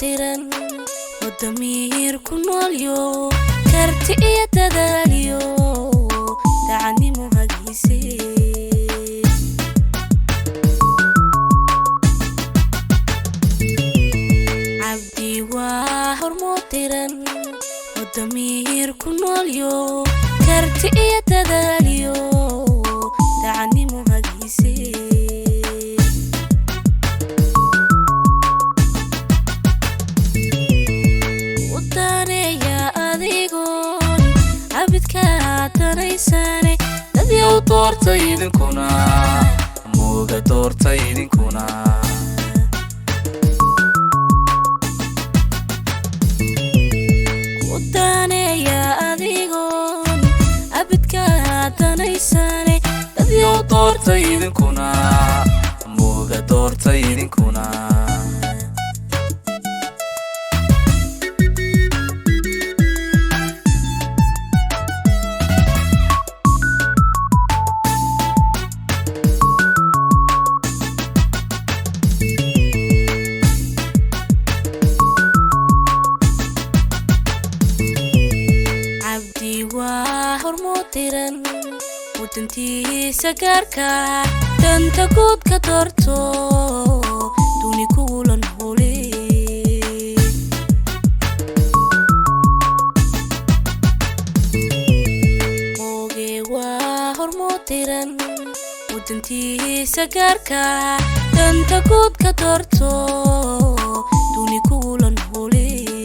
hormotiran ودمير كنوليو كرتي يتداليو دعني مهجيسي عبدي وهرموتيرن ودمير كنوليو كرتي يتداليو دعني مهجيسي dadyow doorta idinkuna mooga doorta idinkuna ودانيا adigoon abidka tanaysane dadyow doorta idinkuna mooga doorta idinkuna hormotiran ودنتي سكركا دنتا كود كدورتو دوني كولن هولي موغي وهرموتيرن ودنتي سكركا دنتا كود كدورتو دوني كولن هولي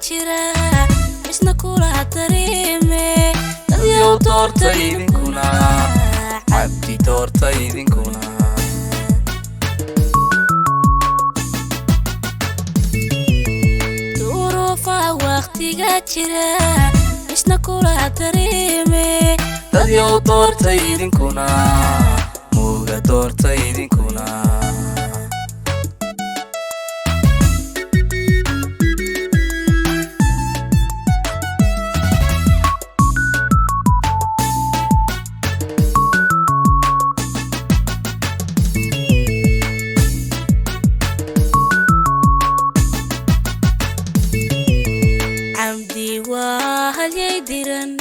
jira isna kula tareeme dadyow doorta idinkuna cabdi doorta idinkuna duruufa waqtiga jira isna kula tareeme dadyow doorta idinkuna mooga doorta idinkuna وهاليديرن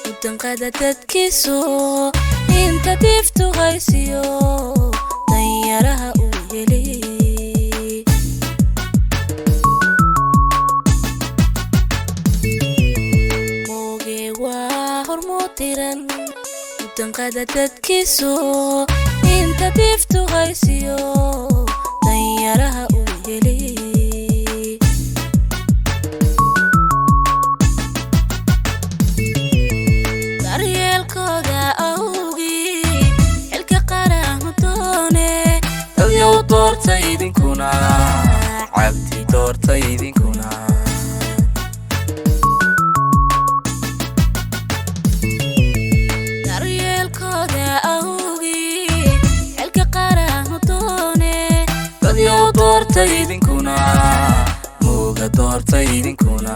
ودنقادة تدكسو انت تفتو غيسيو طيرها ويلي موغي وهرموتيرن ودنقادة تدكسو انت تفتو غيسيو طيرها ويلي doorta idinkuna cabdi doorta idinkuna daryeelkooda awgii xilka qaran doone dadyow doorta idinkuna mooga doorta idinkuna